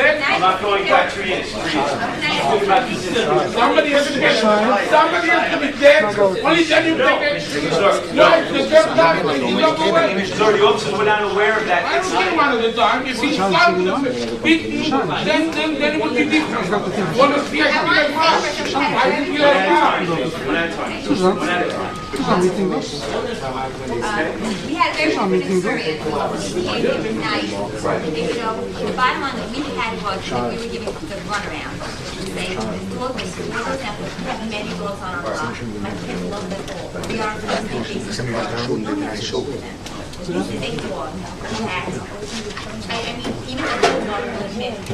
dead. I'm not going back 3 years. Somebody has to be dead. Somebody has to be dead. Only then you take it. Why? The dead guy when he don't go away. Sir, the officers were not aware of that. I don't care one of the time. If he's found them, then it would be different. One of the I didn't feel like One at a time. One at a time. We had a very different experience. The night, you know, the bottom line that we had was that we were giving the runaround. Saying, this dog is we have many dogs on our block. My kids love them all. We are on the same basis. This is a dog, a cat. I mean, even the dog will admit it's a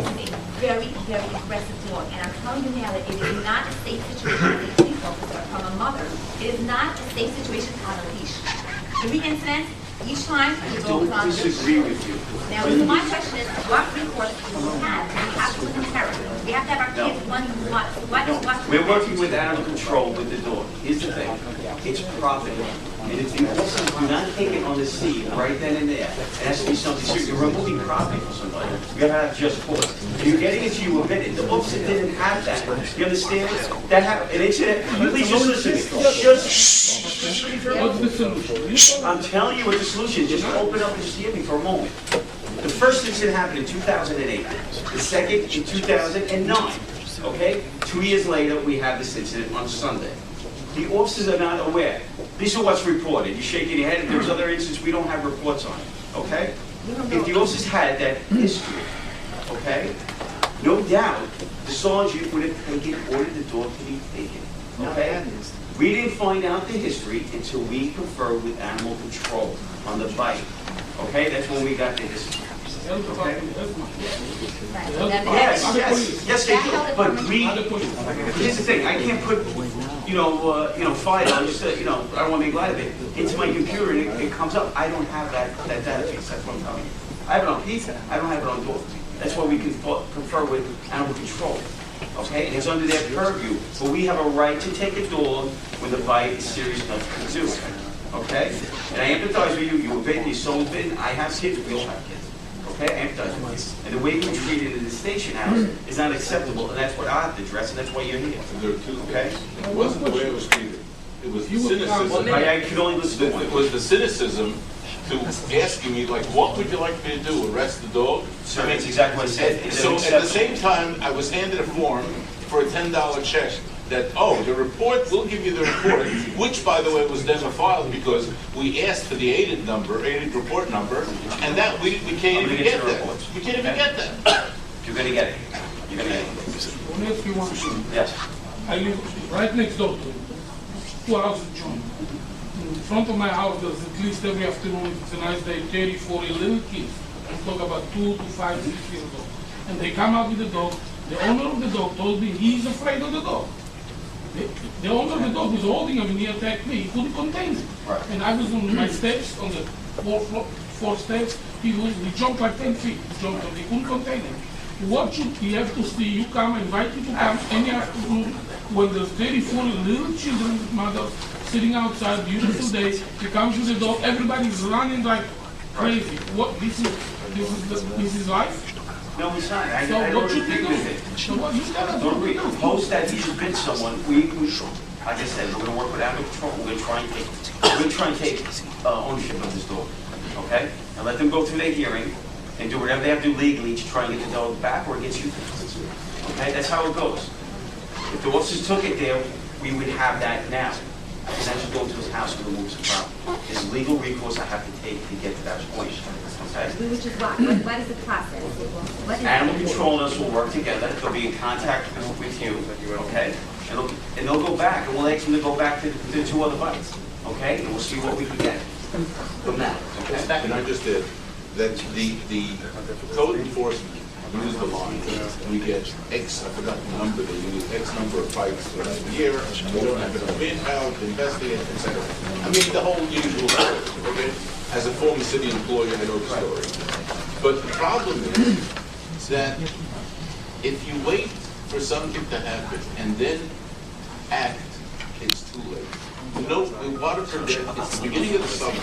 very, very aggressive dog. And I'm telling you now that it is not a safe situation as a police officer from a mother. It is not a safe situation on a leash. Every incident, each time the dog was on the leash. I disagree with you. Now, so my question is, what recourse do we have? We have to live in terror. We have to have our kids wondering what. We're working with animal control with the dog. Here's the thing, it's property. And if the officers do not take it on the scene right then and there, it has to be something serious. You're removing property from somebody. You gotta have just cause. And you're getting it to you a minute. The officer didn't have that. You understand? That happened. An incident. Please just listen to me. What's the solution? I'm telling you what the solution is. Just open up and just hear me for a moment. The first incident happened in 2008. The second in 2009. Okay? 2 years later, we have this incident on Sunday. The officers are not aware. These are what's reported. You're shaking your head, and there's other incidents we don't have reports on. Okay? If the officers had that history, okay, no doubt the sergeant would have ordered the dog to be taken. Okay? We didn't find out the history until we conferred with animal control on the bite. Okay? That's when we got the history. Okay? Yes, they do. But here's the thing. I can't put, file on just, I don't want to make light of it. Into my computer and it comes up. I don't have that database. That's what I'm telling you. I have it on pizza. I don't have it on dog. That's why we can confer with animal control. Okay? And it's under their purview. But we have a right to take a dog when the bite is serious enough to do it. Okay? And I empathize with you. You were bitten. Your soul's bitten. I have kids. We all have kids. Okay, I empathize with you. And the way we treated in the station house is not acceptable, and that's what I have to address, and that's why you're here. There are two Okay? It wasn't the way it was treated. It was the cynicism. I can only listen to one. It was the cynicism to asking me, like, what would you like me to do? Arrest the dog? Sir, that's exactly what I said. So at the same time, I was handed a form for a $10 check that, the report, we'll give you the report, which, by the way, was never filed because we asked for the aided report number, and that we can't even get that. We can't even get that. You're going to get it. You're going to get it. Only if you want to. Yes. I live right next door to you. 2 houses join. In front of my house, there's at least every afternoon, if it's a nice day, 30, 40 little kids. I'm talking about 2 to 5, 6 years old. And they come out with the dog. The owner of the dog told me he's afraid of the dog. The owner of the dog was holding him and he attacked me. He couldn't contain him. Right. And I was on my steps, on the four steps. He jumped like 10 feet. He jumped and they couldn't contain him. What should he have to see? You come, I invite you to come any afternoon when there's 30, 40 little children with mothers sitting outside, beautiful day. You come to the dog, everybody's running like crazy. What? This is life? No, it's not. I So don't what should we agree do? with it. So what you gotta Don't do? agree. Post that he's been someone. We, like I said, we're going to work with animal control. We're going to try and take ownership of this dog. Okay? And let them go through their hearing and do whatever they have to do legally to try and get the dog back or against you. Okay? That's how it goes. If the officers took it there, we would have that now. And that should go to his house and remove the problem. There's legal recourse I have to take to get to that point. Okay? Which is what is the process? What is Animal control and us will work together. They'll be in contact with you, okay? And they'll go back, and we'll ask them to go back to the 2 other bites, okay? And we'll see what we can get from that, okay? And I just did that the code enforcement use the line. We get X, I forgot the number, they use X number of fights for a year, we don't have enough manpower to investigate, etc. I mean, the whole usual story, okay? As a former city employee, I know the story. But the problem is that if you wait for something to happen and then act, it's too late. no, in Waterford, it's the beginning of the summer.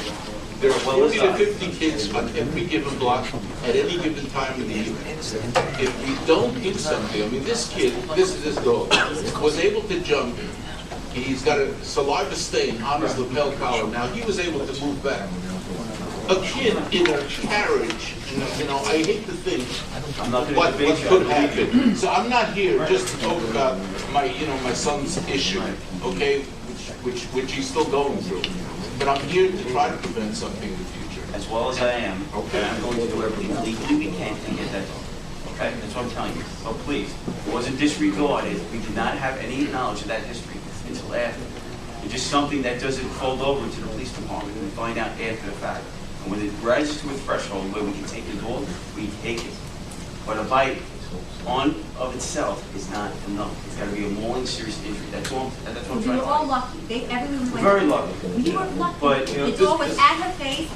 There are 40 to 50 kids on every given block at any given time of the year. If we don't do something, I mean, this kid, this dog, was able to jump. He's got a saliva stain on his lapel collar. Now, he was able to move back. A kid in a carriage, you know, I hate to think what could happen. So I'm not here just to talk about my, you know, my son's issue, okay, which he's still going through. But I'm here to try to prevent something in the future. As well as I am, Okay. and I'm going to do everything legally we can to get that done. Okay, that's what I'm telling you. So please, it wasn't disregarded. We did not have any knowledge of that history until after. It's just something that doesn't fold over to the police department. We find out after the fact. And when it rises to a threshold where we can take the dog, we take it. But a bite on of itself is not enough. It's got to be a mauling, serious injury. That's all I'm We trying were to all tell lucky. Everyone went. Very lucky. We were lucky. But, you know, The dog this- was at her face.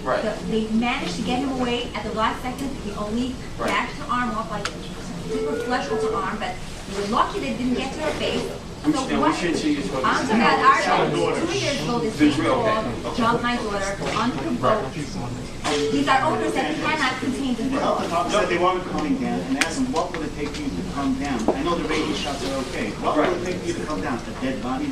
Right. They managed to get him away at the last second. He only Right. gashed her arm off, like took her flesh off her arm, but we were lucky they didn't get to her face. We shouldn't see you talking. I'm talking about our dog. 2 years ago, this Good, big okay, dog okay. jumped my daughter unprovoked. These are owners that cannot contain the The health dog. department said they weren't coming down, and asked them, what would it take for you to come down? I know the rabies shots are okay. What would it take for you to come down? A dead body?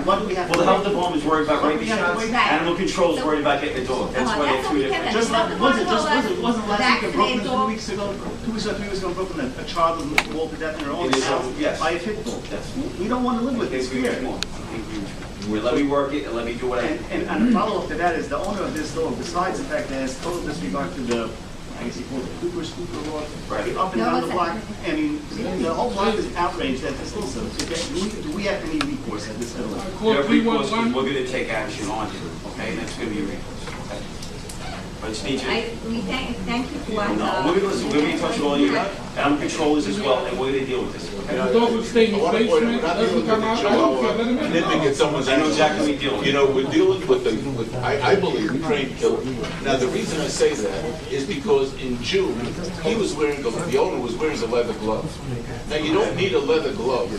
What do we have to Well, the health wait? department's worried about What do rabies we have to shots. wait? Right. Animal control's worried about getting a dog. That's why That's they're what we two kept different. Just Health like, department wasn't last week in Brooklyn, vaccinated dog. 2 weeks ago, 2 weeks ago Brooklyn, a child was mauled to death in her own It is, house yes. by a pit bull. Yes. We don't want to live with this here. Let me work it and let me do what I. And the follow-up to that is the owner of this dog, besides the fact that has total disregard to the, I guess he called it Cooper Scooper law, Right. up and No, down the it's block. not. I mean, the whole block is outraged at this also. Do we have any recourse at this level? I There called are recourse, 311. we're gonna take action on it, okay, and that's gonna be a recourse, okay? But it's need We thank you for. No, we're gonna listen, we're gonna be in touch with all you, animal controllers as well, and we're gonna deal with this, The okay? dog will stay in I his want to point out, basement, we're not doesn't dealing with come the out, I don't care, let him chihuahua, in. nipping at someone's I know ankle. exactly what we're dealing with. You know, we're dealing with I believe, a trained killer. Now, the reason I say that is because in June, he was wearing, the owner was wearing a leather glove. Now, you don't need a leather glove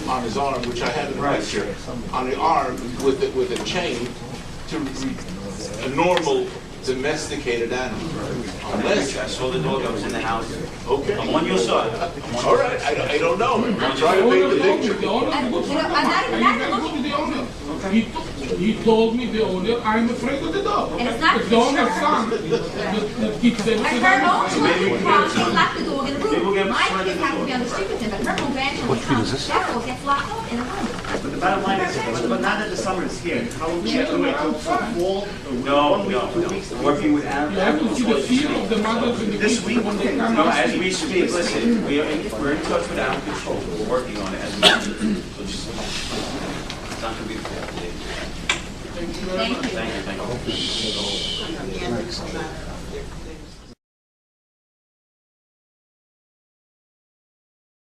on his arm, which I have in my picture, on the arm with a chain to a normal domesticated animal. Unless, I saw the dog that was in the house. okay. I'm on your side. All right, I don't know. I'm trying to paint the picture. The owner, And, goes you know, to I'm not even- I went to the owner. He told me, the owner, I'm afraid of the dog. And it's not The owner's sure. son, that keeps them. And her own children probably locked the dog in the Maybe we'll get room. My further kids have to be on the street with him, but her own grandchildren come. That dog gets locked up in the room. But the bottom line is, but now that the summer is here, how long do we have to wait till fall? No, 1 week, no, 2 no. weeks? Working with You have to animal see the control. fear of the mothers and the This kids week, when they come No, out. as we speak, listen, we're in touch with animal control, we're working on it as we speak. So just, it's not gonna be the day. Thank you very much. Thank you. Thank you, thank you.